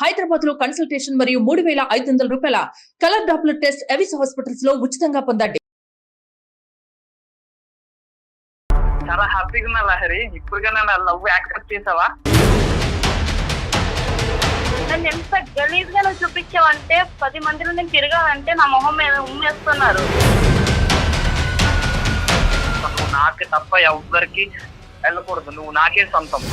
హైదరాబాద్ లో కన్సల్టేషన్ మరియు 3,500 రూపాయల colour Doppler test Avis hospitals లో ఉచితంగా పొందండి. చాలా హ్యాపీగా ఉన్నా లహరి. ఇప్పుడుగా నా లవ్ యాక్సెప్ట్ చేసావా? నన్ను ఎంత గలీజ్ గా నువ్వు చూపించావంటే 10 మందిలో నేను తిరగాలంటే నా మొహం మీద ఉమ్మేస్తున్నారు. నువ్వు నాకు తప్ప ఎవ్వరికి వెళ్ళకూడదు, నువ్వు నాకే సొంతం.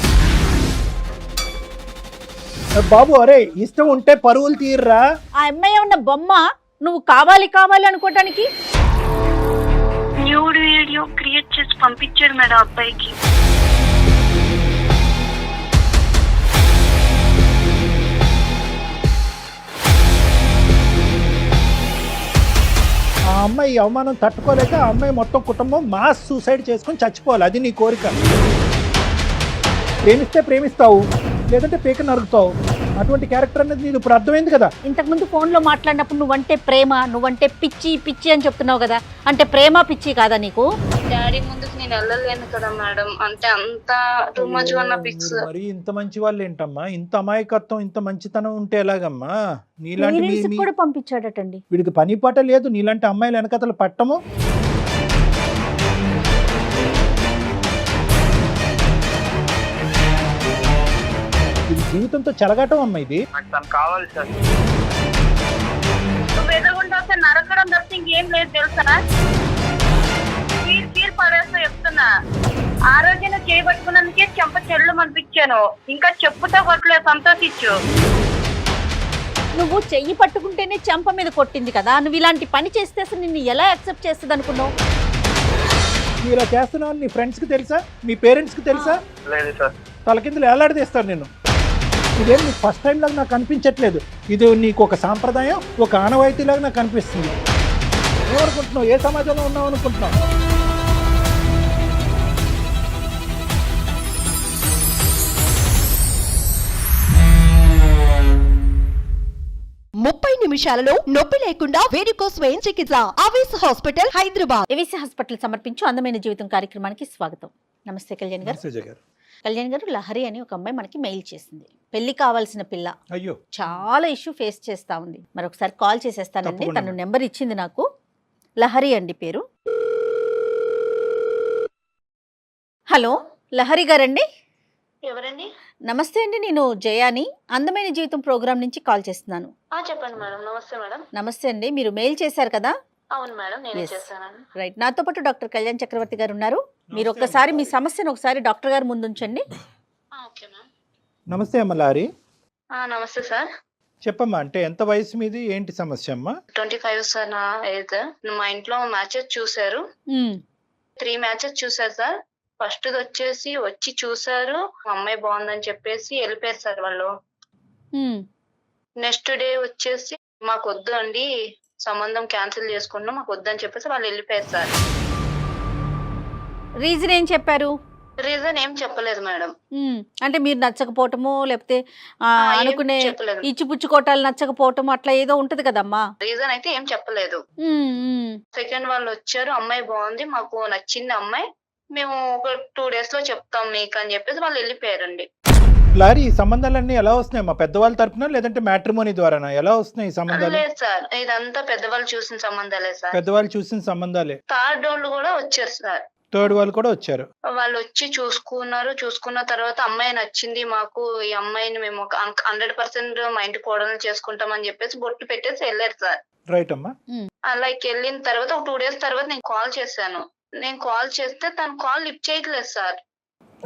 బాబు అరే ఇష్టం ఉంటే పరువులు తీర్రా. ఆ అమ్మాయి ఉన్న బొమ్మ నువ్వు కావాలి కావాలి అనుకోవటానికి న్యూడ్ వీడియో క్రియేట్ చేసి పంపించాడు మేడం అబ్బాయికి. ఆ అమ్మాయి ఈ అవమానం తట్టుకోలేక ఆ అమ్మాయి మొత్తం కుటుంబం మాస్ సూసైడ్ చేసుకొని చచ్చిపోవాలి, అది నీ కోరిక. ప్రేమిస్తే ప్రేమిస్తావు, లేదంటే పీక నరుకుతావు. అటువంటి క్యారెక్టర్ అనేది నీకు ఇప్పుడు అర్థమైంది కదా. ఇంతకుముందు ఫోన్లో మాట్లాడినప్పుడు నువ్వంటే ప్రేమ, నువ్వంటే పిచ్చి పిచ్చి అని చెప్తున్నావు కదా. అంటే ప్రేమ పిచ్చి కాదా నీకు? డాడీ ముందుకు నేను వెళ్ళలేను కదా మేడం, అంటే అంత టూ మచ్ అన్న పిక్స్. మరి ఇంత మంచి వాళ్ళు ఏంటమ్మా, ఇంత అమాయకత్వం ఇంత మంచితనం ఉంటే ఎలాగమ్మా? నీలాంటి పేరెంట్స్ కూడా పంపించాడటండి. వీడికి పని పాట లేదు, నీలాంటి అమ్మాయిలు వెనకతలు పట్టము. ఇది జీవితంతో చెలగాటం అమ్మ ఇది. నాకు తను కావాలి సార్. నువ్వు ఎదురుగుంటా వస్తే నరకడం తప్ప ఇంకేం లేదు తెలుసా? కీర్ పడేస్తా చెప్తున్నా. ఆ రోజు నువ్వు చేయబట్టుకున్నందుకే చెంప చెల్లు అనిపించాను, ఇంకా చెప్పుతో కొట్టలేదు, సంతోషించు. నువ్వు చెయ్యి పట్టుకుంటేనే చెంప మీద కొట్టింది కదా. నువ్వు ఇలాంటి పని చేస్తే అసలు నిన్ను ఎలా యాక్సెప్ట్ చేస్తుంది అనుకున్నావు? నువ్వు ఇలా చేస్తున్నావు నీ ఫ్రెండ్స్కి తెలుసా, మీ పేరెంట్స్కి తెలుసా? లేదు సార్. తలకిందులు ఏలాడదీస్తారు నేను. ఇదేం నీకు ఫస్ట్ టైం లాగా నాకు అనిపించట్లేదు. ఇది నీకు ఒక సాంప్రదాయం, ఒక ఆనవాయితీలాగా నాకు అనిపిస్తుంది. ఏమనుకుంటున్నావు, ఏ సమాజంలో ఉన్నావు అనుకుంటున్నావు? ముప్పై నిమిషాలలో నొప్పి లేకుండా వేడికోస్ వెయిన్ చికిత్స. అవేస్ హాస్పిటల్, హైదరాబాద్. ఏవిసి హాస్పిటల్ సమర్పించు అందమైన జీవితం కార్యక్రమానికి స్వాగతం. నమస్తే కళ్యాణ్ గారు. కళ్యాణ్ గారు, లహరి అని ఒక అమ్మాయి మనకి మెయిల్ చేసింది. పెళ్లి కావాల్సిన పిల్ల, అయ్యో చాలా ఇష్యూ ఫేస్ చేస్తా ఉంది. మరొకసారి కాల్ చేసేస్తానండి. తప్పకుండా. తను నెంబర్ ఇచ్చింది నాకు. లహరి అండి పేరు. హలో లహరి గారండి. ఎవరండి? నమస్తే అండి, నేను జయాని అందమైన జీవితం ప్రోగ్రామ్ నుంచి కాల్ చేస్తున్నాను. చెప్పండి మేడం. నమస్తే మేడం. నమస్తే అండి, మీరు మెయిల్ చేశారు కదా. అవును మేడం, నేనే Yes. చేస్తానండి. రైట్, నాతో పాటు డాక్టర్ కళ్యాణ్ చక్రవర్తి గారు ఉన్నారు. మీరు ఒక్కసారి మీ సమస్యను ఒకసారి డాక్టర్ గారు ముందు ఉంచండి. Okay ma'am. నమస్తే అమ్మ లారి. నమస్తే సార్. చెప్పమ్మా, అంటే ఎంత వయసు మీది, ఏంటి సమస్య అమ్మా? 25 సార్ నా ఏజ్. మా ఇంట్లో మ్యాచెస్ చూసారు, 3 మ్యాచెస్ చూసారు సార్. ఫస్ట్ వచ్చి చూసారు, అమ్మాయి బాగుందని చెప్పేసి వెళ్ళిపోయారు సార్ వాళ్ళు. నెక్స్ట్ డే వచ్చేసి మాకు వద్దు అండి, సంబంధం క్యాన్సిల్ చేసుకుంటున్నాం, మాకు వద్దని చెప్పేసి వాళ్ళు వెళ్ళిపోయారు సార్. రీజన్ ఏం చెప్పారు? రీజన్ ఏం చెప్పలేదు మేడం. అంటే మీరు నచ్చకపోవటము, లేకపోతే ఏం అనుకునే చెప్పలేదు. ఇచ్చిపుచ్చుకోవటాలు నచ్చకపోవటం, అట్లా ఏదో ఉంటది కదమ్మా. రీజన్ అయితే ఏం చెప్పలేదు. సెకండ్ వాళ్ళు వచ్చారు, అమ్మాయి బాగుంది, మాకు నచ్చింది అమ్మాయి, మేము ఒక 2 days లో చెప్తాం మీకు అని చెప్పేసి వాళ్ళు వెళ్ళిపోయారండి. లారి, ఈ సంబంధాలన్నీ ఎలా వస్తున్నాయి? మా పెద్దవాళ్ళ తరపున లేదంటే మ్యాట్రిమోనీ ద్వారానా? ఎలా వస్తున్నాయి ఈ సంబంధాలు? లేదు సార్, ఇదంతా పెద్దవాళ్ళు చూసిన సంబంధాలే సార్. పెద్దవాళ్ళు చూసిన సంబంధాలే. థర్డ్ వాళ్ళు కూడా వచ్చారు సార్. థర్డ్ వాళ్ళు కూడా వచ్చారు. వాళ్ళు వచ్చి చూసుకున్న తర్వాత అమ్మాయి నచ్చింది మాకు, ఈ అమ్మాయిని మేము 100% మా ఇంటి కోడలు చేసుకుంటామని చెప్పేసి బొట్టు పెట్టేసి వెళ్ళారు సార్. రైట్ అమ్మా. అలా వెళ్ళిన తర్వాత ఒక 2 days తర్వాత నేను కాల్ చేశాను. నేను కాల్ చేస్తే తను కాల్ లిఫ్ట్ చేయట్లేదు సార్.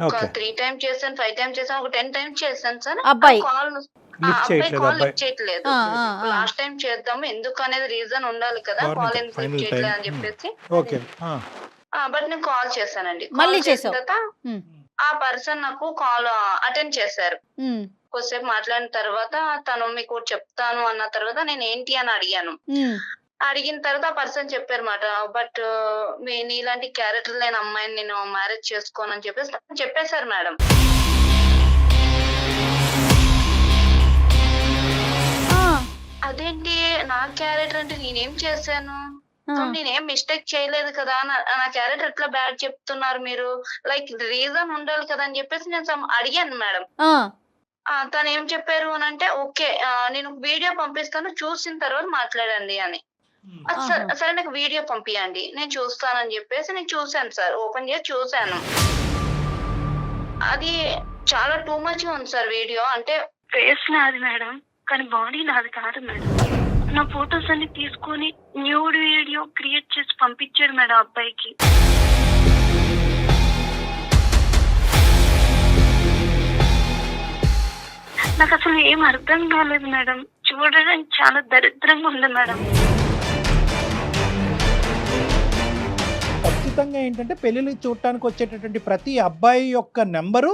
ఒక 3 times చేశాను, 5 times చేశాను, ఒక 10 times చేశాను సార్. అబ్బాయి కాల్ లిఫ్ట్ చేయట్లేదు. లాస్ట్ టైం చేద్దాము, ఎందుకు అనేది రీజన్ ఉండాలి కదా, కాల్ ఎందుకు లిఫ్ట్ చేయట్లేదు అని చెప్పేసి. ఓకే. బట్ నేను కాల్ చేశానండి. మళ్ళీ కాల్ చేసిన తర్వాత ఆ పర్సన్ నాకు కాల్ అటెండ్ చేశారు. కొద్దిసేపు మాట్లాడిన తర్వాత తను మీకు చెప్తాను అన్న తర్వాత నేను ఏంటి అని అడిగాను. అడిగిన తర్వాత ఆ పర్సన్ చెప్పారు మాట, బట్ నీలాంటి క్యారెక్టర్ లేని అమ్మాయిని నేను మ్యారేజ్ చేసుకోనని చెప్పేసి చెప్పేశారు మేడం. అదేంటి నా క్యారెక్టర్ అంటే నేనేం చేశాను, నేనేం మిస్టేక్ చేయలేదు కదా, నా క్యారెక్టర్ ఎట్లా బ్యాడ్ చెప్తున్నారు మీరు, లైక్ రీజన్ ఉండాలి కదా అని చెప్పేసి నేను అడిగాను మేడం. తను ఏం చెప్పారు అని అంటే, ఓకే నేను వీడియో పంపిస్తాను, చూసిన తర్వాత మాట్లాడండి అని. సరే నాకు వీడియో పంపియండి, నేను చూస్తానని చెప్పేసి నేను చూసాను సార్, ఓపెన్ చేసి చూసాను. అది చాలా టూ మచ్ గా ఉంది సార్ వీడియో. అంటే ఫేస్ నాది మేడం, కానీ బాడీ నాది కాదు మేడం. నా ఫొటోస్ అన్ని తీసుకొని న్యూడ్ వీడియో క్రియేట్ చేసి పంపించాడు మేడం అబ్బాయికి. నాకు అసలు ఏం అర్థం కాలేదు మేడం, చూడడానికి చాలా దరిద్రంగా ఉంది మేడం. ఖచ్చితంగా ఏంటంటే పెళ్ళిళ్ళు చూడటానికి వచ్చేటటువంటి ప్రతి అబ్బాయి యొక్క నెంబరు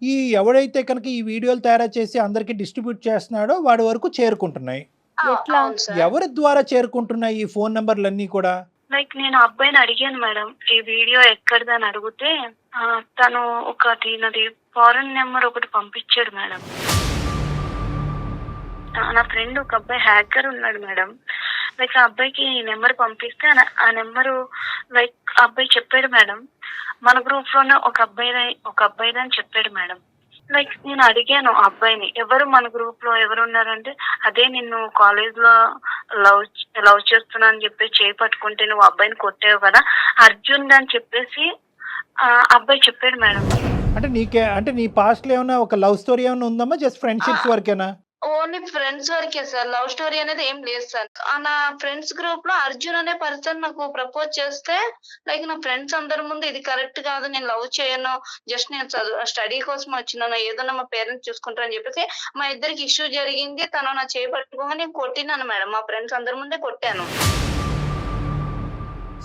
ఈ ఎవడైతే కనుక ఈ వీడియోలు తయారు చేసి అందరికీ డిస్ట్రిబ్యూట్ చేస్తున్నాడో వాడి వరకు చేరుకుంటున్నాయి. ఎట్లా? అవును సార్. ఎవరి ద్వారా చేరుకుంటున్నాయి ఈ ఫోన్ నెంబర్లన్నీ కూడా? లైక్ నేను అబ్బాయిని అడిగాను మేడం, ఈ వీడియో ఎక్కడిదని అడిగితే తను ఒకటి నాది ఫారెన్ నెంబర్ ఒకటి పంపించాడు మేడం. నా ఫ్రెండ్ ఒక అబ్బాయి హ్యాకర్ ఉన్నాడు మేడం. లైక్ ఆ అబ్బాయికి ఈ నెంబర్ పంపిస్తే ఆ నెంబరు లైక్ ఆ అబ్బాయి చెప్పాడు మేడం, మన గ్రూప్ లోనే ఒక అబ్బాయిది అని చెప్పాడు మేడం. లైక్ నేను అడిగాను ఆ అబ్బాయిని, ఎవరు మన గ్రూప్ లో ఎవరు ఉన్నారంటే, అదే నిన్ను కాలేజ్ లో లవ్ చేస్తున్నా అని చెప్పి చేయి పట్టుకుంటే నువ్వు అబ్బాయిని కొట్టావు కదా అర్జున్ అని చెప్పేసి అబ్బాయి చెప్పాడు మేడం. అంటే నీ పాస్ట్ లో ఏమైనా ఒక లవ్ స్టోరీ ఏమైనా ఉందమ్మా? జస్ట్ ఫ్రెండ్షిప్స్ వరకేనా? ఓన్లీ ఫ్రెండ్స్ వరకే సార్, లవ్ స్టోరీ అనేది ఏం లేదు సార్. నా ఫ్రెండ్స్ గ్రూప్ లో అర్జున్ అనే పర్సన్ నాకు ప్రపోజ్ చేస్తే, లైక్ నా ఫ్రెండ్స్ అందరి ముందు ఇది కరెక్ట్ కాదు, నేను లవ్ చేయను, జస్ట్ నేను స్టడీ కోసం వచ్చినాను, ఏదన్నా మా పేరెంట్స్ చూసుకుంటారని చెప్పేసి మా ఇద్దరికి ఇష్యూ జరిగింది. తను నా చేయి పట్టుకోగా నేను కొట్టినాను మేడం, మా ఫ్రెండ్స్ అందరి ముందే కొట్టాను.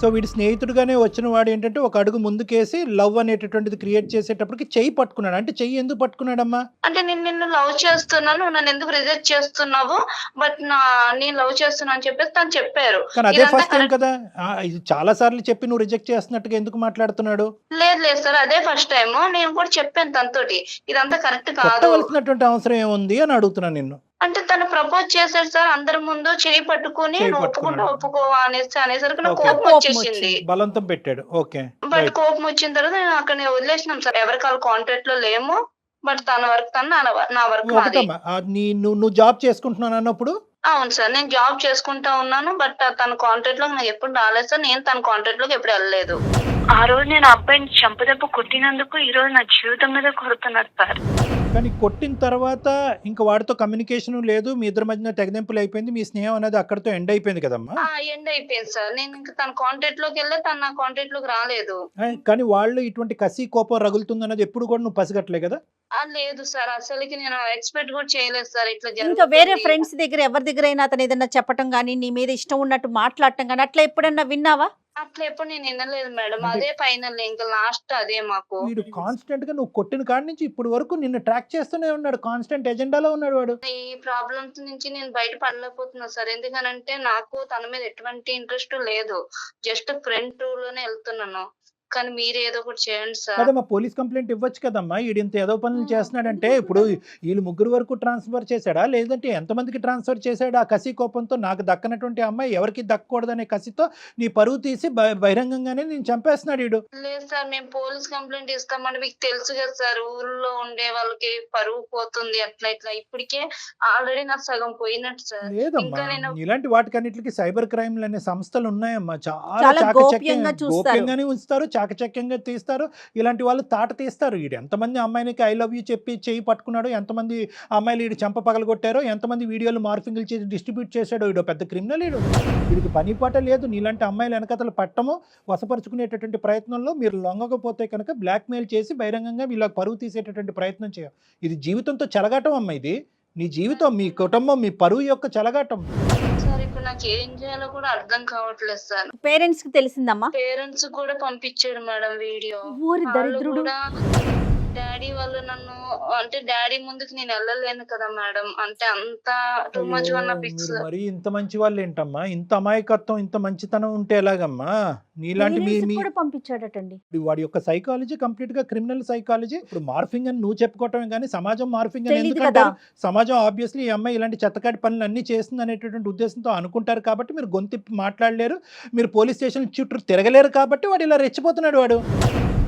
సో వీడి స్నేహితుడుగానే వచ్చిన వాడు ఏంటంటే ఒక అడుగు ముందుకేసి లవ్ అనేటటువంటిది క్రియేట్ చేసేటప్పటికి చెయ్యి పట్టుకున్నాడు. అంటే చెయ్యి ఎందుకు పట్టుకున్నాడమ్మా? అంటే నేను నిన్ను లవ్ చేస్తున్నాను, నన్ను ఎందుకు రిజెక్ట్ చేస్తున్నావు, బట్ నేను లవ్ చేస్తున్నా అని చెప్పేసి తను చెప్పారు. కానీ అదే ఫస్ట్ టైం కదా, ఇది చాలా సార్లు చెప్పి నువ్వు రిజెక్ట్ చేస్తున్నట్టుగా ఎందుకు మాట్లాడుతున్నాడు? లేదు సార్, అదే ఫస్ట్ టైం. నేను కూడా చెప్పాను తనతోటి, ఇదంతా కరెక్ట్ కాదు. కొట్టవలసినటువంటి అవసరం ఏముంది అని అడుగుతున్నాను నిన్ను. అంటే తను ప్రపోజ్ చేశాడు సార్, అందరి ముందు చేయి పట్టుకుని ఒప్పుకోవా అనేసరికి నాకు కోపం వచ్చేసింది, బలవంతం పెట్టాడు. ఓకే, బట్ కోపం వచ్చిన తర్వాత నేను అక్కడ వదిలేసినాం సార్, ఎవరికి వాళ్ళ కాంటాక్ట్ లో లేము. బట్ తన వర్క్ తను, నా వర్క్ నువ్వు జాబ్ చేసుకుంటున్నాను అన్నప్పుడు? అవును సార్, నేను జాబ్ చేసుకుంటా ఉన్నాను, బట్ తన కాంటాక్ట్ లోకి నాకు ఎప్పుడు రాలేదు సార్, నేను తన కాంటాక్ట్ లోకి ఎప్పుడు వెళ్ళలేదు. ఆ రోజు నేను అబ్బాయిని చంపదెబ్బ కొట్టినందుకు ఈ రోజు నా జీవితం మీద కొడుతున్నారు సార్. కానీ కొట్టిన తర్వాత ఇంకా వాడితో కమ్యూనికేషన్ లేదు, మీ ఇద్దరి మధ్యన తెగదెంపులు అయిపోయింది, మీ స్నేహం అనేది అక్కడితో ఎండ్ అయిపోయింది కదమ్మా? ఎండ్ అయిపోయింది సార్, నేను ఇంకా తన కాంటాక్ట్ లోకి వెళ్ళే తన నా కాంటాక్ట్ లోకి రాలేదు. కానీ వాళ్ళు ఇటువంటి కసి కోపం రగులుతుంది అన్నది ఎప్పుడు కూడా నువ్వు పసిగట్టలే కదా? లేదు సార్, అసలుకి నేను ఎక్స్పెక్ట్ కూడా చేయలేదు సార్ ఇట్లా ఇంకా వేరే ఫ్రెండ్స్ దగ్గర ఎవరి దగ్గర అయినా అతను ఏదైనా చెప్పటం గానీ, నీ మీద ఇష్టం ఉన్నట్టు మాట్లాడటం గానీ అట్లా ఎప్పుడన్నా విన్నావా? అట్లా ఎప్పుడు నేను వినలేదు మేడం, అదే ఫైనల్ ఇంకా లాస్ట్ అదే మాకు. వీడు కాన్స్టెంట్ గా నువ్వు కొట్టిన కాడి నుంచి ఇప్పుడు వరకు నిన్ను ట్రాక్ చేస్తూనే ఉన్నాడు, కాన్స్టెంట్ ఎజెండాలో ఉన్నాడు వాడు. ఈ ప్రాబ్లమ్స్ నుంచి నేను బయట పడలేకపోతున్నా సార్, ఎందుకనంటే నాకు తన మీద ఎటువంటి ఇంట్రెస్ట్ లేదు, జస్ట్ ఫ్రెండ్ లోనే వెళ్తున్నాను. కానీ మీరు ఏదో ఒకటి చేయండి సార్. కదమ్మా, పోలీస్ కంప్లైంట్ ఇవ్వచ్చు కదమ్మా. వీడు ఇంత ఏదో పనులు చేస్తున్నాడంటే ఇప్పుడు వీళ్ళు ముగ్గురు వరకు ట్రాన్స్ఫర్ చేశాడా, లేదంటే ఎంతమందికి ట్రాన్స్ఫర్ చేశాడా? ఆ కసి కోపంతో నాకు దక్కనటువంటి అమ్మాయి ఎవరికి దక్కకూడదనే కసితో నీ పరువు తీసి బహిరంగంగానే నేను చంపేస్తున్నాడు వీడు. లేదు సార్, మేము పోలీస్ కంప్లైంట్ ఇస్తామని మీకు తెలుసు కదా సార్, ఊర్లో ఉండే వాళ్ళకి పరువు పోతుంది అట్లా ఇట్లా, ఇప్పటికే ఆల్రెడీ నాకు సగం పోయినట్టు సార్. లేదమ్మా, ఇలాంటి వాటికన్నిటికి సైబర్ క్రైమ్లు అనే సంస్థలు ఉన్నాయమ్మా, చాలా గోప్యంగానే ఉంచుతారు, చాకచక్యంగా తీస్తారు. ఇలాంటి వాళ్ళు తాట తీస్తారు. వీడు ఎంతమంది అమ్మాయినికి ఐ లవ్ యూ చెప్పి చేయి పట్టుకున్నాడు, ఎంతమంది అమ్మాయిలు వీడు చెంప పగలగొట్టారో, ఎంతమంది వీడియోలు మార్ఫింగ్లు చేసి డిస్ట్రిబ్యూట్ చేశాడో. వీడు పెద్ద క్రిమినల్. వీడికి పని పాట లేదు. నీలాంటి అమ్మాయిలు వెనకతలు పట్టము వశపరుచుకునేటటువంటి ప్రయత్నంలో మీరు లొంగకపోతే కనుక బ్లాక్మెయిల్ చేసి బహిరంగంగా వీళ్ళకి పరువు తీసేటటువంటి ప్రయత్నం చేయాలి. ఇది జీవితంతో చెలగాటం అమ్మ, ఇది నీ జీవితం, మీ కుటుంబం, మీ పరువు యొక్క చెలగాటం. నాకు ఏం చేయాలో కూడా అర్థం కావట్లేదు సార్. పేరెంట్స్ కి తెలిసిందమ్మా? పేరెంట్స్ కూడా పంపించాడు మేడం వీడియో. డాడీ వాళ్ళు నన్ను, అంటే డాడీ ముందుకు నేను వెళ్ళలేను కదా మేడం, అంటే అంత టూ మచ్ అన్న పిక్స్. మరి ఇంత మంచి వాళ్ళు ఏంటమ్మా, ఇంత అమాయకత్వం, ఇంత మంచితనం ఉంటే ఎలాగమ్మా? నీలాంటి మీ కూడా పంపించాడటండి. వాడి యొక్క సైకాలజీ కంప్లీట్ గా క్రిమినల్ సైకాలజీ. ఇప్పుడు మార్ఫింగ్ అని నువ్వు చెప్పుకోవటమే కానీ సమాజం మార్ఫింగ్ అని తెలీదు ఎందుకంటే కదా. సమాజం ఆబ్వియస్లీ ఈ అమ్మాయి ఇలాంటి చెత్తకాటి పనులు అన్ని చేస్తుంది అనేటటువంటి ఉద్దేశంతో అనుకుంటారు కాబట్టి మీరు గొంతిప్పి మాట్లాడలేరు, మీరు పోలీస్ స్టేషన్ చుట్టూ తిరగలేరు కాబట్టి వాడు ఇలా రెచ్చిపోతున్నాడు. వాడు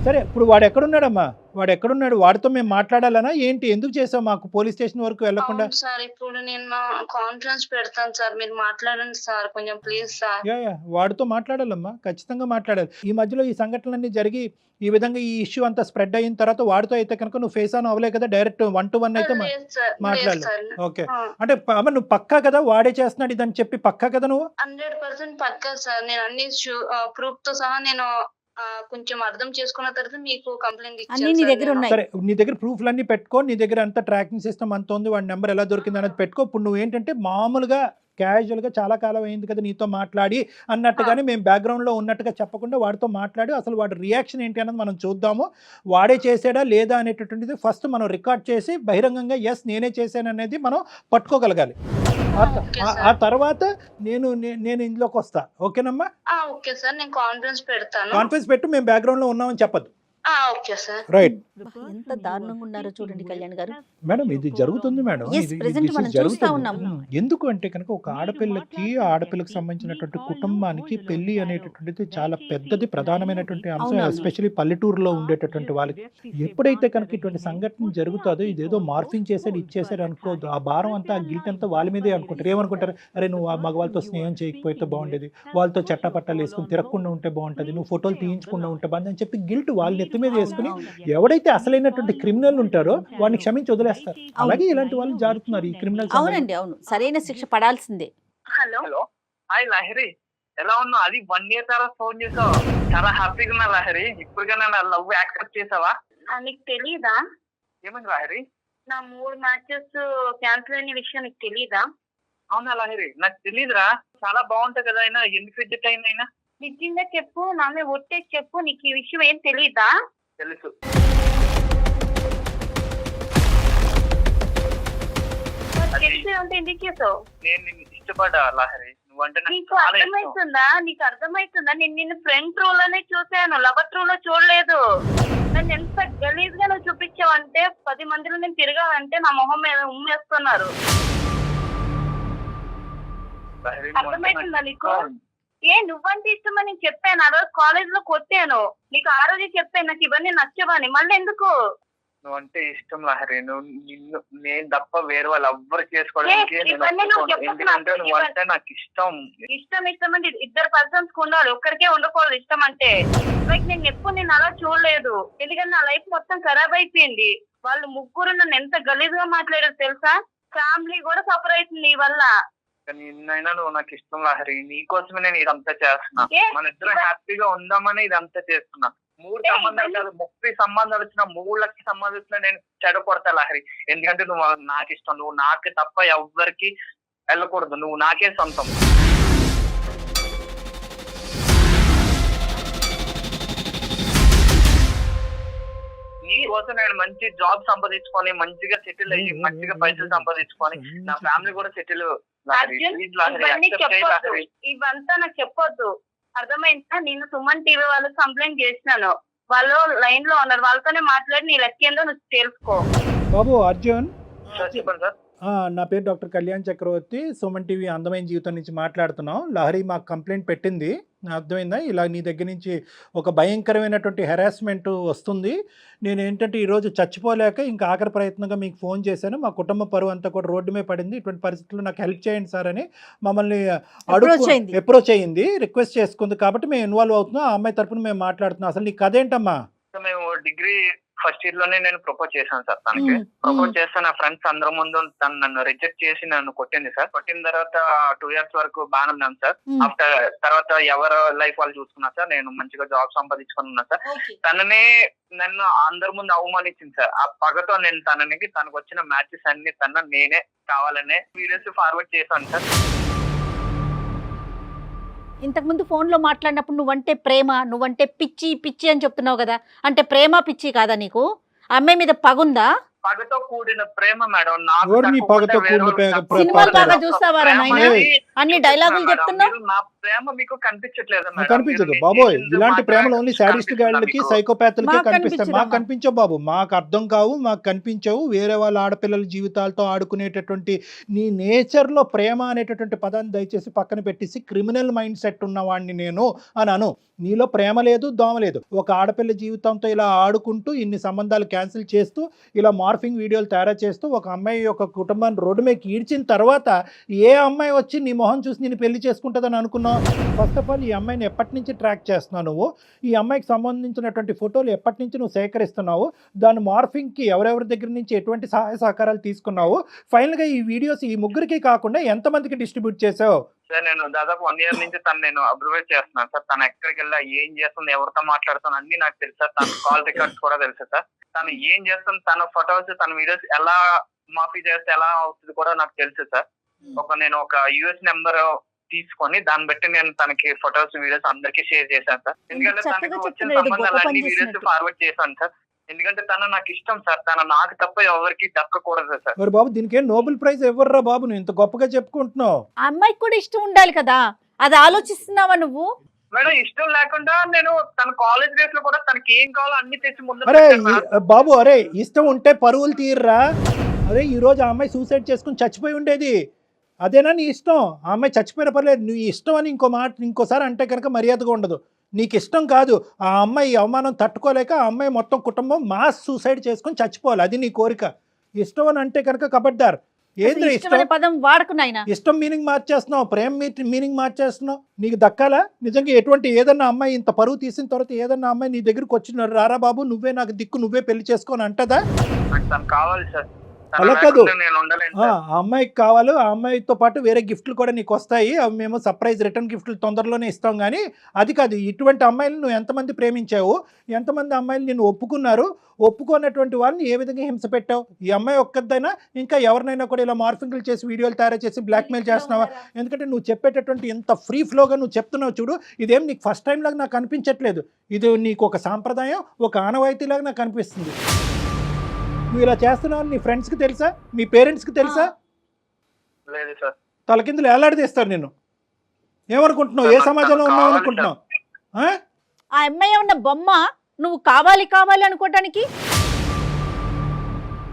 సరే ఇప్పుడు వాడు ఎక్కడున్నాడమ్మా, వాడు ఎక్కడున్నాడు? వాడితో మేము మాట్లాడాలనా ఏంటి? ఎందుకు చేసావు మాకు పోలీస్ స్టేషన్ వరకు వెళ్లకుండా? అవును సార్, ఇప్పుడు నేను కాన్ఫరెన్స్ పెడతాను సార్, మీరు మాట్లాడండి సార్ కొంచెం ప్లీజ్ సార్. యా వాడితో మాట్లాడాలమ్మా, ఖచ్చితంగా మాట్లాడాలి. ఈ మధ్యలో ఈ సంఘటనలన్నీ జరిగి ఈ విధంగా ఈ ఇష్యూ అంతా స్ప్రెడ్ అయిన తర్వాత వాడితో అయితే కనుక నువ్వు ఫేస్ ఆన్ అవ్వలే కదా, డైరెక్ట్ 1-to-1 అయితే లేదు సార్, లేదు మాట్లాడలేదు. సార్. ఓకే అంటే అమ్మ నువ్వు పక్కా కదా వాడే చేస్తున్నాడు ఇదని చెప్పి పక్కా కదా నువ్వు? 100% పక్కా సార్. నేను అన్ని ప్రూఫ్ తో సహా నేను కొంచెం అర్థం చేసుకున్న తర్వాత మీకు కంప్లైంట్ అన్ని నీ దగ్గర ఇచ్చాను. ఉన్నాయి. సరే నీ దగ్గర ప్రూఫ్లన్నీ పెట్టుకో, నీ దగ్గర అంతా ట్రాకింగ్ సిస్టమ్ అంత ఉంది, వాడి నెంబర్ ఎలా దొరికింది అనేది పెట్టుకో. ఇప్పుడు నువ్వు ఏంటంటే మామూలుగా క్యాజువల్గా చాలా కాలం అయింది కదా నీతో మాట్లాడి అన్నట్టుగానే మేము బ్యాక్గ్రౌండ్లో ఉన్నట్టుగా చెప్పకుండా వాడితో మాట్లాడి అసలు వాడి రియాక్షన్ ఏంటి అన్నది మనం చూద్దాము. వాడే చేసాడా లేదా అనేటటువంటిది ఫస్ట్ మనం రికార్డ్ చేసి బహిరంగంగా ఎస్ నేనే చేశాను అనేది మనం పట్టుకోగలగాలి. ఆ తర్వాత నేను ఇందులోకి వస్తా. ఓకేనమ్మా? ఓకే సార్, నేను కాన్ఫరెన్స్ పెడతాను. కాన్ఫరెన్స్ పెట్టు, మేము బ్యాక్గ్రౌండ్లో ఉన్నామని చెప్పద్దు. Okay sir. రైట్ ఎంత దారుణంగా ఉన్నారో చూడండి కళ్యాణ్ గారు. మేడం ఇది జరుగుతుంది మేడం. Yes, ఇది present మనం చూస్తా ఉన్నాం. ఎందుకు అంటే కనుక ఒక ఆడపిల్లకి సంబంధించినటువంటి కుటుంబానికి పెళ్లి అనేటటువంటిది చాలా పెద్దది, ప్రధానమైనటువంటి అంశం. అవునవును. ఎస్పెషల్లీ పల్లెటూరులో ఉండేటటువంటి వాళ్ళకి ఎప్పుడైతే కనుక ఇటువంటి సంఘటన జరుగుతుందో ఇదేదో మార్ఫింగ్ చేశాడు ఇచ్చేసాడు అనుకోవద్దు. ఆ భారం అంతా ఆ గిల్ట్ అంతా వాళ్ళ మీదే అనుకుంటారు. ఏమనుకుంటారు, అరే నువ్వు ఆ మగవాళ్ళతో స్నేహం చేయకపోతే బాగుండేది, వాళ్ళతో చట్టపట్టాలు వేసుకుని తిరగకుండా ఉంటే బాగుంటుంది, నువ్వు ఫోటోలు తీయించకుండా ఉంటే బాగుంది అని చెప్పి గిల్ట్ వాళ్ళ నెత్తి మీద వేసుకుని ఎవడైతే అసలైనటువంటి క్రిమినల్ ఉంటారో వాడిని క్షమించి వదిలేస్తారు. అలాగే ఇలాంటి వాళ్ళు జారుతున్నారు ఈ క్రిమినల్. అవునండి, అవును, సరైన శిక్ష పడాల్సిందే. హలో హలో హాయ్ లహరి, ఎలా ఉన్నావు? అది 1 year తర్వాత ఫోన్ చేసావు, చాలా హ్యాపీగా ఉన్నా లహరి. ఇప్పుడుగా నా లవ్ యాక్సెప్ట్ చేసావా? నీకు తెలీదా ఏమైంది లహరి? నా 3 మ్యాచెస్ క్యాన్సిల్ అయిన విషయం నీకు తెలీదా? అవునా లహరి, నాకు తెలీదురా. చాలా బాగుంటాయి కదా అయినా, ఎందుకు రిజెక్ట్ అయినా? నిజంగా చెప్పు, నా మీద ఒట్టేసి చెప్పు, నీకు ఈ విషయం ఏం తెలీదా? తెలుసు. తెలిసి ఉంటే ఎందుకు చేసావు? నేను నిన్ను ఇష్టపడ్డా లహరి, నువ్వంటే నాకు నీకు చాలా ఇష్టం. అర్థమవుతుందా? నీకు అర్థమవుతుందా? నేను నిన్ను ఫ్రెండ్ రూల్ అనే చూసాను, లవర్ రూల్ లో చూడలేదు. నన్ను ఎంత గలీజ్ గా నువ్వు చూపించావంటే 10 మందిలో నేను తిరగాలంటే నా మొహం మీద ఉమ్మేస్తున్నారు. లహరి, నువ్వంటే అర్థమవుతుందా నాకు నీకు? ఇష్టం. నువ్వంటే ఇష్టమని నేను చెప్పాను, ఆ రోజు కాలేజ్ లో కొట్టాను నీకు, ఆ రోజే చెప్పాను నాకు ఇవన్నీ నచ్చవని. మళ్ళీ ఎందుకు? నువ్వంటే ఇష్టం లహరి, నిన్ను నేను తప్ప వేరే వాళ్ళు ఎవ్వరు చేసుకోవడానికి నేను ఇవన్నీ నువ్వు ఒప్పుకోను. చెప్పకు ఎందుకంటే నాకు. నువ్వంటే నాకు ఇష్టం. ఇష్టం అంటే 2 పర్సన్స్ ఉండాలి, ఒక్కరికే ఉండకూడదు ఇష్టం అంటే. లైక్ నేను ఎప్పుడు నేను అలా చూడలేదు, ఎందుకంటే నా లైఫ్ మొత్తం ఖరాబ్ అయిపోయింది. వాళ్ళు ముగ్గురు నన్ను ఎంత గలీజ్ గా మాట్లాడారు తెలుసా? ఫ్యామిలీ కూడా సఫర్ అవుతుంది నీ వల్ల. నిన్నైనా నువ్వు నాకు ఇష్టం లహరి, నీకోసమే నేను ఇదంతా చేస్తున్నా. మన ఇద్దరం హ్యాపీగా ఉందామని ఇదంతా చేస్తున్నా. 3 సంబంధాలు కాదు 30 సంబంధాలు వచ్చినా 3 లక్షల సంబంధాలు వచ్చినా నేను చెడకొడతా లహరి. ఎందుకంటే నువ్వు నాకు ఇష్టం, నువ్వు నాకే తప్ప ఎవ్వరికి వెళ్ళకూడదు, నువ్వు నాకే సొంతం. నీ కోసం నేను మంచి జాబ్ సంపాదించుకొని మంచిగా సెటిల్ అయ్యి మంచిగా పైసలు సంపాదించుకొని నా ఫ్యామిలీ కూడా సెటిల్. అర్జున్, ఇవన్నీ చెప్పొద్దు, ఇవంతా నాకు చెప్పొద్దు, అర్థమైందా? నేను సుమన్ టీవీ వాళ్ళకి కంప్లైంట్ చేసినాను, వాళ్ళు లైన్ లో ఉన్నారు, వాళ్ళతోనే మాట్లాడి నీ లెక్క ఏందో నువ్వు తెలుసుకో. బాబు అర్జున్, చెప్పండి సార్. నా పేరు డాక్టర్ కళ్యాణ్ చక్రవర్తి, సుమన్ టీవీ అందమైన జీవితం నుంచి మాట్లాడుతున్నాం. లహరి మాకు కంప్లైంట్ పెట్టింది, అర్థమైందా? ఇలా నీ దగ్గర నుంచి ఒక భయంకరమైనటువంటి హెరాస్మెంట్ వస్తుంది. నేను ఏంటంటే ఈరోజు చచ్చిపోలేక ఇంకా ఆఖరి ప్రయత్నంగా మీకు ఫోన్ చేశాను. మా కుటుంబ పరువు అంతా కూడా రోడ్డు మీద పడింది, ఇటువంటి పరిస్థితుల్లో నాకు హెల్ప్ చేయండి సార్ అని మమ్మల్ని అప్రోచ్ అయ్యింది, రిక్వెస్ట్ చేసుకుంది. కాబట్టి మేము ఇన్వాల్వ్ అవుతున్నాం, ఆ అమ్మాయి తరపున మేము మాట్లాడుతున్నాం. అసలు నీ కథ ఏంటమ్మా? మేము డిగ్రీ ఫస్ట్ ఇయర్ లోనే నేను ప్రపోజ్ చేశాను సార్ తనకి. ప్రపోజ్ చేస్తే నా ఫ్రెండ్స్ అందరి ముందు తను నన్ను రిజెక్ట్ చేసి నన్ను కొట్టింది సార్. కొట్టిన తర్వాత 2 years వరకు బాగానే ఉన్నాను సార్. ఆఫ్టర్ తర్వాత ఎవరు లైఫ్ వాళ్ళు చూసుకున్నారు సార్, నేను మంచిగా జాబ్ సంపాదించుకుని ఉన్నా సార్. తననే నన్ను అందరి ముందు అవమానించింది సార్. ఆ పగతో నేను తనకు వచ్చిన మ్యాచెస్ అన్ని నేనే కావాలనే వీడియోస్ ఫార్వర్డ్ చేశాను సార్. ఇంతకుముందు ఫోన్లో మాట్లాడినప్పుడు నువ్వంటే ప్రేమ, నువ్వంటే పిచ్చి పిచ్చి అని చెప్తున్నావు కదా, అంటే ప్రేమ పిచ్చి కాదా నీకు? అమ్మాయి మీద పగుందా? పగతో కూడిన ప్రేమ మేడం. సినిమాలు బాగా చూస్తావారా నాయన? అన్ని డైలాగులు చెప్తున్నావు. నా ప్రేమ మీకు కనిపించట్లేదు నాకు కనిపించదు బాబోయ్. ఇలాంటి ప్రేమలు ఓన్లీ సాడిస్ట్ గాళ్ళకి సైకోపాత్లకే మాకు కనిపిస్తాయి. కనిపించదమ్మా. మాకు కనిపించవు బాబు, మాకు అర్థం కావు, మాకు కనిపించవు. వేరే వాళ్ళ ఆడపిల్లల జీవితాలతో ఆడుకునేటటువంటి నీ నేచర్లో ప్రేమ అనేటటువంటి పదాన్ని దయచేసి పక్కన పెట్టేసి క్రిమినల్ మైండ్ సెట్ ఉన్నవాడిని నేను అని అను. నీలో ప్రేమ లేదు, దోమ లేదు. ఒక ఆడపిల్ల జీవితంతో ఇలా ఆడుకుంటూ ఇన్ని సంబంధాలు క్యాన్సిల్ చేస్తూ ఇలా మార్ఫింగ్ వీడియోలు తయారు చేస్తూ ఒక అమ్మాయి యొక్క కుటుంబాన్ని రోడ్డు మీద ఈడ్చిన తర్వాత ఏ అమ్మాయి వచ్చి నీ మొహం చూసి నేను పెళ్లి చేసుకుంటుందని అనుకున్నావు? ఫస్ట్ ఆఫ్ ఆల్ ఈ అమ్మాయిని ఎప్పటి నుంచి ట్రాక్ చేస్తున్నావు నువ్వు? ఈ అమ్మాయికి సంబంధించినటువంటి ఫోటోలు ఎప్పటి నుంచి నువ్వు సేకరిస్తున్నావు? దాని మార్ఫింగ్కి ఎవరెవరి దగ్గర నుంచి ఎటువంటి సహాయ సహకారాలు తీసుకున్నావు? ఫైనల్గా ఈ వీడియోస్ ఈ ముగ్గురికి కాకుండా ఎంతమందికి డిస్ట్రిబ్యూట్ చేసావు? సార్ నేను దాదాపు 1 year నుంచి తను నేను అబ్జర్వ్ చేస్తున్నాను సార్. తను ఎక్కడికి వెళ్ళా, ఏం చేస్తుంది, ఎవరితో మాట్లాడుతుంది అన్ని నాకు తెలుసు సార్. తన కాల్ రికార్డ్స్ కూడా తెలుసు సార్. తను ఏం చేస్తుంది, తన ఫొటోస్, తన వీడియోస్ ఎలా మాఫీ చేస్తే ఎలా అవుతుంది కూడా నాకు తెలుసు సార్. నేను ఒక యుఎస్ నెంబర్ తీసుకొని దాన్ని బట్టి నేను తనకి ఫొటోస్, వీడియోస్ అందరికి షేర్ చేశాను సార్. ఎందుకంటే తనకి వచ్చిన సంబంధాలన్నీ వీడియోస్ ఫార్వర్డ్ చేశాను సార్. ఎందుకంటే తన నాకు ఇష్టం సార్. తన నాకు తప్ప ఎవరికి దక్కకూడదు సార్. మరి బాబు దీనికి నోబెల్ ప్రైజ్ ఎవర్రా బాబు? నువ్వు ఇంత గొప్పగా చెప్పుకుంటున్నావు. ఆ అమ్మాయికి కూడా ఇష్టం ఉండాలి కదా, అది ఆలోచిస్తున్నావా నువ్వు? మేడం ఇష్టం లేకుండా నేను తన కాలేజ్ డేస్ లో కూడా తనకి ఏం కావాలో అన్ని తెచ్చి ముందు అరే బాబు, అరే ఇష్టం ఉంటే పరువులు తీర్రా. అరే ఈ రోజు ఆ అమ్మాయి సూసైడ్ చేసుకుని చచ్చిపోయి ఉండేది. అదేనా నీ ఇష్టం? ఆ అమ్మాయి చచ్చిపోయిన పర్లేదు, నువ్వు ఇష్టం అని ఇంకోసారి అంటే కనుక మర్యాదగా ఉండదు. నీకు ఇష్టం కాదు, ఆ అమ్మాయి అవమానం తట్టుకోలేక ఆ అమ్మాయి మొత్తం కుటుంబం మాస్ సూసైడ్ చేసుకుని చచ్చిపోవాలి, అది నీ కోరిక. ఇష్టం అని అంటే కనుక కబడ్డారు. ఏంద్ర ఇష్టం? పదం వాడుకున్నాయినా ఇష్టం మీనింగ్ మార్చేస్తున్నావు, ప్రేమ మీనింగ్ మార్చేస్తున్నావు. నీకు దక్కాలా నిజంగా? ఎటువంటి ఏదన్నా అమ్మాయి ఇంత పరువు తీసిన తర్వాత ఏదన్నా అమ్మాయి నీ దగ్గరికి వచ్చిన రారా బాబు నువ్వే నాకు దిక్కు, నువ్వే పెళ్లి చేసుకొని అంటదా? కావాలి సార్. అలా కాదు, ఆ అమ్మాయికి కావాలి. ఆ అమ్మాయితో పాటు వేరే గిఫ్ట్లు కూడా నీకు వస్తాయి, అవి మేము సర్ప్రైజ్ రిటర్న్ గిఫ్ట్లు తొందరలోనే ఇస్తాం. కానీ అది కాదు, ఇటువంటి అమ్మాయిలు నువ్వు ఎంతమంది ప్రేమించావు, ఎంతమంది అమ్మాయిలు నిన్ను ఒప్పుకున్నారు, ఒప్పుకున్నటువంటి వాళ్ళని ఏ విధంగా హింస పెట్టావు? ఈ అమ్మాయి ఒక్కదైనా ఇంకా ఎవరినైనా కూడా ఇలా మార్ఫింగ్లు చేసి వీడియోలు తయారు చేసి బ్లాక్మెయిల్ చేస్తున్నావా? ఎందుకంటే నువ్వు చెప్పేటటువంటి ఇంత ఫ్రీ ఫ్లోగా నువ్వు చెప్తున్నావు చూడు, ఇదేం నీకు ఫస్ట్ టైం లాగా నాకు అనిపించట్లేదు. ఇది నీకు ఒక సాంప్రదాయం, ఒక ఆనవాయితీలాగా నాకు అనిపిస్తుంది. నువ్వు ఇలా చేస్తున్నావు నీ ఫ్రెండ్స్కి తెలుసా, మీ పేరెంట్స్కి తెలుసా? లేదు సార్. తలకిందులు ఏలాడదీస్తారు నిన్ను. ఏమనుకుంటున్నావు? ఏ సమాజంలో ఉన్నావు అనుకుంటున్నావు? ఆ అమ్మాయి ఉన్న బొమ్మ నువ్వు కావాలి అనుకోవటానికి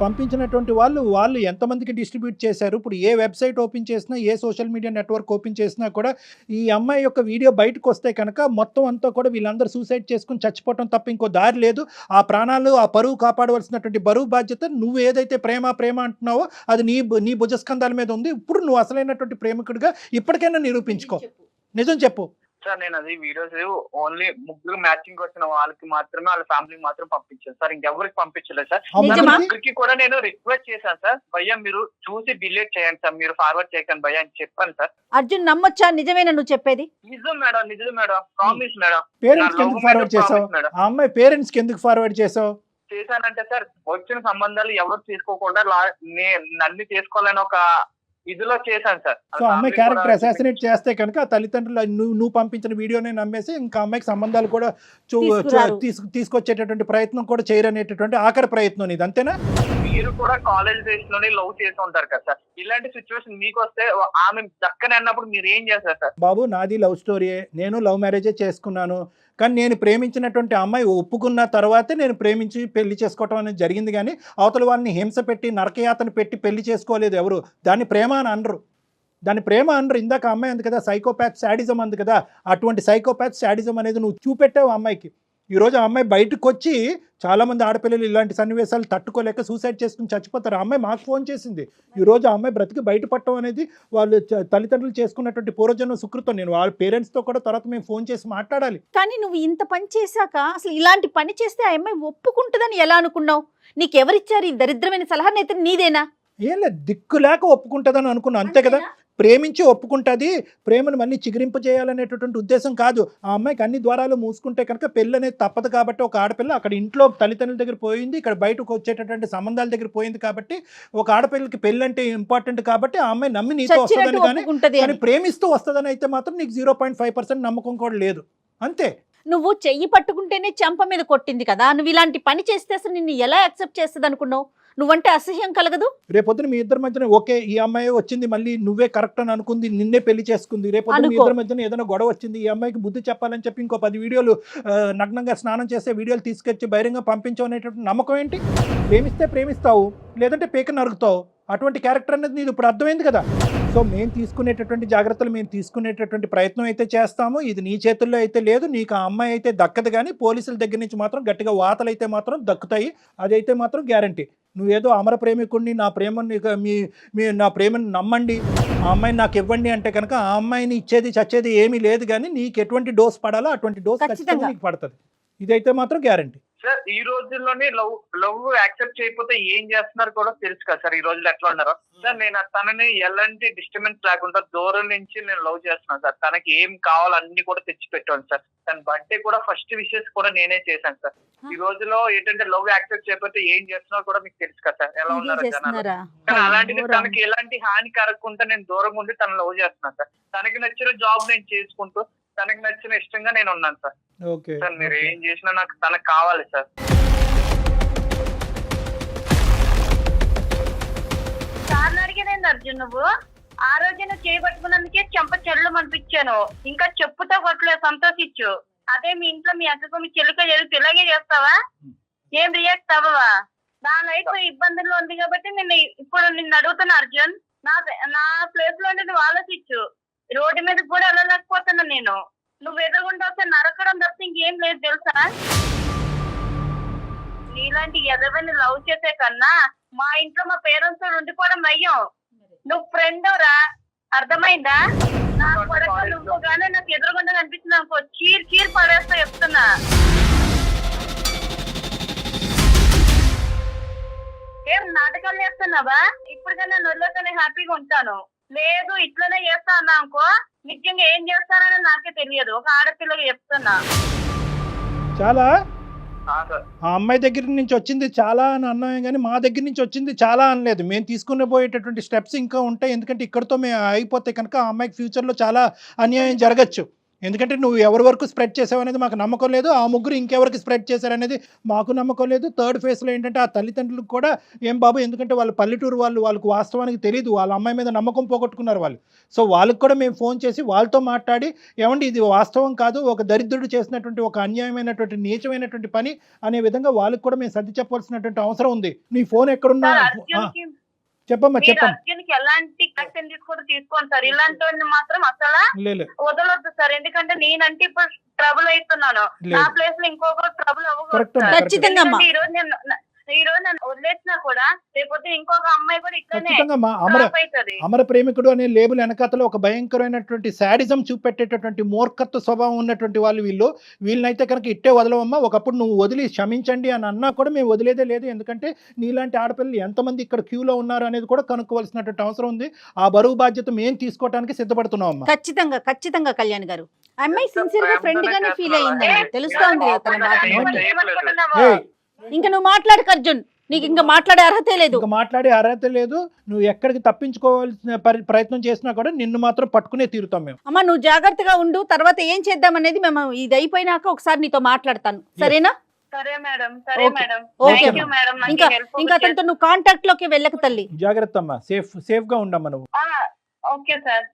పంపించినటువంటి వాళ్ళు ఎంతమందికి డిస్ట్రిబ్యూట్ చేశారు? ఇప్పుడు ఏ వెబ్సైట్ ఓపెన్ చేసినా, ఏ సోషల్ మీడియా నెట్వర్క్ ఓపెన్ చేసినా కూడా ఈ అమ్మాయి యొక్క వీడియో బయటకు వస్తే కనుక మొత్తం అంతా కూడా వీళ్ళందరూ సూసైడ్ చేసుకుని చచ్చిపోవటం తప్ప ఇంకో దారి లేదు. ఆ ప్రాణాలు, ఆ పరువు కాపాడవలసినటువంటి బరువు బాధ్యత నువ్వు ఏదైతే ప్రేమ అంటున్నావో అది నీ భుజస్కంధాల మీద ఉంది. ఇప్పుడు నువ్వు అసలైనటువంటి ప్రేమికుడిగా ఇప్పటికైనా నిరూపించుకో. నిజం చెప్పు సార్. నేను అది వీడియోస్ ఓన్లీ ముగ్గురు మ్యాచింగ్ వచ్చిన వాళ్ళకి మాత్రమే, వాళ్ళ ఫ్యామిలీకి మాత్రం పంపించాను సార్. ఇంకెవరికి పంపించలేదు సార్. ముగ్గురికి కూడా నేను రిక్వెస్ట్ చేశాను సార్, భయ్యా మీరు చూసి డిలీట్ చేయండి సార్, మీరు ఫార్వర్డ్ చేయకండి భయ్యా అని చెప్పాను సార్. అర్జున్ నమ్మొచ్చా? నిజమేనా నువ్వు చెప్పేది? నిజం మేడం, నిజం మేడం, ప్రామిస్ మేడం. పేరెంట్స్ ఎందుకు ఫార్వర్డ్ చేసావు? ఆ అమ్మాయి పేరెంట్స్ కి ఎందుకు ఫార్వర్డ్ చేసావు? చేశానంటే సార్ వచ్చిన సంబంధాలు ఎవరు తీసుకోకుండా నన్ను చేసుకోవాలని ఒక ఇదిలో చేశాను సార్. సో అమ్మాయి క్యారెక్టర్ అసాసినేట్ చేస్తే కనుక ఆ తల్లిదండ్రులు నువ్వు పంపించిన వీడియోనే నమ్మేసి ఇంకా అమ్మాయికి సంబంధాలు కూడా తీసుకొచ్చేటటువంటి ప్రయత్నం కూడా చేయరనేటటువంటి ఆఖరి ప్రయత్నం ఇది, అంతేనా? మీరు కూడా కాలేజ్ డేస్ లోనే లవ్ చేసి ఉంటారు కదా సార్. ఇలాంటి సిచ్యువేషన్ మీకు వస్తే ఆమె దక్కని అన్నప్పుడు మీరు ఏం చేస్తారు సార్? బాబు నాది లవ్ స్టోరీయే, నేను లవ్ మ్యారేజే చేసుకున్నాను. కానీ నేను ప్రేమించినటువంటి అమ్మాయి ఒప్పుకున్న తర్వాతే నేను ప్రేమించి పెళ్లి చేసుకోవటం అనేది జరిగింది. కానీ అవతల వాళ్ళని హింస పెట్టి నరకయాతన పెట్టి పెళ్లి చేసుకోలేదు ఎవరు. దాన్ని ప్రేమ అని అనరు, దాన్ని ప్రేమ అనరు. ఇందాక అమ్మాయి అంది కదా సైకోపాత్ శాడిజం అంది కదా, అటువంటి సైకోపాత్ శాడిజం అనేది నువ్వు చూపెట్టావు అమ్మాయికి. ఈరోజు ఆ అమ్మాయి బయటకు వచ్చి చాలామంది ఆడపిల్లలు ఇలాంటి సన్నివేశాలు తట్టుకోలేక సూసైడ్ చేసుకుని చచ్చిపోతారు. ఆ అమ్మాయి మాకు ఫోన్ చేసింది. ఈరోజు ఆ అమ్మాయి బ్రతికి బయటపడటం అనేది వాళ్ళు తల్లిదండ్రులు చేసుకున్నటువంటి పూర్వజన్మ సుకృతం. నేను వాళ్ళ పేరెంట్స్తో కూడా తర్వాత మేము ఫోన్ చేసి మాట్లాడాలి. కానీ నువ్వు ఇంత పని చేశాక అసలు ఇలాంటి పని చేస్తే ఆ అమ్మాయి ఒప్పుకుంటుందని ఎలా అనుకున్నావు? నీకెవరిచ్చారు ఈ దరిద్రమైన సలహా? అయితే నీదేనా? ఏం లేదు, దిక్కు లేక ఒప్పుకుంటుందని అనుకున్నా, అంతే కదా. ప్రేమించి ఒప్పుకుంటుంది, ప్రేమను మళ్ళీ చిగురింపజేయాలనేటటువంటి ఉద్దేశం కాదు. ఆ అమ్మాయికి అన్ని ద్వారాలు మూసుకుంటే కనుక పెళ్ళి అనేది తప్పదు. కాబట్టి ఒక ఆడపిల్ల అక్కడ ఇంట్లో తల్లిదండ్రుల దగ్గర పోయింది, ఇక్కడ బయటకు వచ్చేటటువంటి సంబంధాల దగ్గర పోయింది. కాబట్టి ఒక ఆడపిల్లకి పెళ్ళి అంటే ఇంపార్టెంట్ కాబట్టి ఆ అమ్మాయి నమ్మి నీతో వస్తుందని, కానీ ప్రేమిస్తూ వస్తుందని అయితే మాత్రం నీకు 0.5% నమ్మకం కూడా లేదు, అంతే. నువ్వు చెయ్యి పట్టుకుంటేనే చెంప మీద కొట్టింది కదా, నువ్వు ఇలాంటి పని చేస్తే అసలు నిన్ను ఎలా యాక్సెప్ట్ చేస్తుంది అనుకున్నావు? నువ్వంటే అసహ్యం కలగదు? రేపొద్దున మీ ఇద్దరి మధ్యన ఓకే ఈ అమ్మాయి వచ్చింది మళ్ళీ నువ్వే కరెక్ట్ అని అనుకుంది, నిన్నే పెళ్లి చేసుకుంది, రేపొద్దున మీ ఇద్దరి మధ్యన ఏదైనా గొడవ వచ్చింది, ఈ అమ్మాయికి బుద్ధి చెప్పాలని చెప్పి ఇంకో 10 వీడియోలు నగ్నంగా స్నానం చేసే వీడియోలు తీసుకొచ్చి బహిరంగ పంపించవు అనేటువంటి నమ్మకం ఏంటి? ప్రేమిస్తే ప్రేమిస్తావు, లేదంటే పేక నరుగుతావు. అటువంటి క్యారెక్టర్ అనేది నీది ఇప్పుడు అర్థమైంది కదా. సో మేము తీసుకునేటటువంటి జాగ్రత్తలు మేము తీసుకునేటటువంటి ప్రయత్నం అయితే చేస్తాము. ఇది నీ చేతుల్లో అయితే లేదు, నీకు ఆ అమ్మాయి అయితే దక్కదు, కానీ పోలీసుల దగ్గర నుంచి మాత్రం గట్టిగా వాతలు అయితే మాత్రం దక్కుతాయి, అదైతే మాత్రం గ్యారంటీ. నువ్వేదో అమర ప్రేమికుడిని, నా ప్రేమని నా ప్రేమని నమ్మండి, ఆ అమ్మాయిని నాకు ఇవ్వండి అంటే కనుక ఆ అమ్మాయిని ఇచ్చేది చచ్చేది ఏమీ లేదు, కానీ నీకు ఎటువంటి డోస్ పడాలో అటువంటి డోస్ ఖచ్చితంగా నీకు పడుతుంది. ఇదైతే మాత్రం గ్యారంటీ. సార్ ఈ రోజుల్లోనే లవ్ యాక్సెప్ట్ చేయకపోతే ఏం చేస్తున్నారు కూడా తెలుసు కదా సార్. ఈ రోజుల్లో ఎట్లా ఉన్నారో సార్. నేను తనని ఎలాంటి డిస్టర్బెన్స్ లేకుండా దూరం నుంచి నేను లవ్ చేస్తున్నాను సార్. తనకి ఏం కావాలో అన్ని కూడా తెచ్చి పెట్టాను సార్. తన బర్త్డే కూడా ఫస్ట్ విషెస్ కూడా నేనే చేశాను సార్. ఈ రోజులో ఏంటంటే లవ్ యాక్సెప్ట్ చేయకపోతే ఏం చేస్తున్నారో కూడా మీకు తెలుసు కదా సార్, ఎలా ఉన్నారో జనాలు. కానీ అలాంటిది తనకి ఎలాంటి హాని కలగకుండా నేను దూరం ఉండి తను లవ్ చేస్తున్నాను సార్. తనకి నచ్చిన జాబ్ నేను చేసుకుంటూ తనకి నచ్చిన ఇష్టంగా నేను ఉన్నాను సార్. ఓకే సార్ మీరు ఏం చేసినా నాకు తనకు కావాలి సార్. సార్ అడిగేదేంది అర్జున్, నువ్వు ఆ రోజు నువ్వు చేయబట్టుకున్నందుకే చెంప చెల్లు అనిపించాను, ఇంకా చెప్పుతో కొట్టలేదు, సంతోషించు. అదే మీ ఇంట్లో మీ అక్కకు మీ చెల్లిక జరిగితే ఇలాగే చేస్తావా? ఏం రియాక్ట్ అవ్వవా? నా లైఫ్ ఇబ్బందుల్లో ఉంది కాబట్టి నేను ఇప్పుడు నిన్ను అడుగుతున్నా అర్జున్, నా ప్లేస్ లో నువ్వు ఆలోచించు. రోడ్డు మీద కూడా వెళ్ళలేకపోతున్నా నేను. నువ్వు ఎదురుగుండా వస్తే నరకడం తప్ప ఇంకేం లేదు తెలుసా? నీలాంటి ఎదవని లవ్ చేసే కన్నా మా ఇంట్లో మా పేరెంట్స్ ఉండిపోవడం అయ్యాం. నువ్వు ఫ్రెండ్ రా, అర్థమైందా? నా కొడుకు నువ్వు గానే నాకు ఎదురుగుండా కనిపిస్తుంది అనుకో, చీర్ పడేస్తా చెప్తున్నా. ఏం నాటకాలు చేస్తున్నావా? ఇప్పటికైనా నొల్లతోనే హ్యాపీగా ఉంటాను. లేదు ఇట్లనే చేస్తా అన్నా అనుకో, నిజంగా ఏం చేస్తానని నాకే తెలియదు. ఒక ఆడపిల్లగా చెప్తున్నా. చాలా ఆ అమ్మాయి దగ్గర నుంచి వచ్చింది చాలా అని అన్నామే కానీ మా దగ్గర నుంచి వచ్చింది చాలా అనలేదు. మేము తీసుకునే పోయేటటువంటి స్టెప్స్ ఇంకా ఉంటాయి, ఎందుకంటే ఇక్కడతో మేము అయిపోతే కనుక ఆ అమ్మాయికి ఫ్యూచర్లో చాలా అన్యాయం జరగచ్చు. ఎందుకంటే నువ్వు ఎవరి వరకు స్ప్రెడ్ చేసావు అనేది మాకు నమ్మకం లేదు, ఆ ముగ్గురు ఇంకెవరికి స్ప్రెడ్ చేశారనేది మాకు నమ్మకం లేదు. థర్డ్ ఫేజ్లో ఏంటంటే ఆ తల్లిదండ్రులకు కూడా ఏం బాబు, ఎందుకంటే వాళ్ళు పల్లెటూరు వాళ్ళకు వాస్తవానికి తెలియదు, వాళ్ళ అమ్మాయి మీద నమ్మకం పోగొట్టుకున్నారు వాళ్ళు. సో వాళ్ళకి కూడా మేము ఫోన్ చేసి వాళ్ళతో మాట్లాడి, ఏమండి ఇది వాస్తవం కాదు, ఒక దరిద్రుడు చేసినటువంటి ఒక అన్యాయమైనటువంటి నీచమైనటువంటి పని అనే విధంగా వాళ్ళకి కూడా మేము సర్ది చెప్పాల్సినటువంటి అవసరం ఉంది. నీ ఫోన్ ఎక్కడున్నా చెప్పమ్మా చెప్పమ్మా. అర్జున్కి ఎలాంటి యాక్షన్ కూడా తీసుకోండి సార్. ఇలాంటి మాత్రం అసలు వదలొద్దు సార్, ఎందుకంటే నేనంటే ఇప్పుడు ట్రబుల్ అవుతున్నాను. నా ప్లేస్ లో ఇంకొకరు ట్రబుల్ అవ్వకూడదు. ఈ రోజు నన్ను వదిలేసినా కూడా రేపొద్దు ఇంకొక అమ్మాయి కూడా ఇట్లనే అమర ప్రేమికుడు అనే లేబుల్ వెనకాతలో ఒక భయంకరమైనటువంటి శాడిజం చూపెట్టేటటువంటి మూర్ఖత్వ స్వభావం ఉన్నటువంటి వాళ్ళు వీళ్ళనైతే కనుక ఇట్టే వదలవమ్మా. ఒకప్పుడు నువ్వు వదిలి క్షమించండి అని అన్నా కూడా మేము వదిలేదే లేదు, ఎందుకంటే నీలాంటి ఆడపిల్లలు ఎంతమంది ఇక్కడ క్యూలో ఉన్నారు అనేది కూడా కనుక్కోవాల్సినటువంటి అవసరం ఉంది. ఆ బరువు బాధ్యత మేము తీసుకోవడానికి సిద్ధపడుతున్నాం అమ్మా. ఖచ్చితంగా ఖచ్చితంగా కళ్యాణ్ గారు, అమ్మాయి సిన్సియర్ గా ఫ్రెండ్ గానే ఫీల్ అయ్యింది, తెలుస్తోంది కదా తన మాట. ఇంకా నువ్వు మాట్లాడక అర్జున్, నీకు ఇంకా మాట్లాడే అర్హతే లేదు. నువ్వు ఎక్కడికి తప్పించుకోవాల్సిన ప్రయత్నం చేసినా కూడా నిన్ను మాత్రం పట్టుకునే తీరుతాం మేము. అమ్మ నువ్వు జాగ్రత్తగా ఉండు, తర్వాత ఏం చేద్దాం అనేది మేము ఇది అయిపోయినాక ఒకసారి నీతో మాట్లాడతాను, సరేనా? సరే మేడం, సరే మేడం. ఇంకా అతనితో నువ్వు కాంటాక్ట్ లోకి వెళ్ళక తల్లి. జాగ్రత్త అమ్మా, సేఫ్ గా ఉండమ్మా నువ్వు. Okay sir.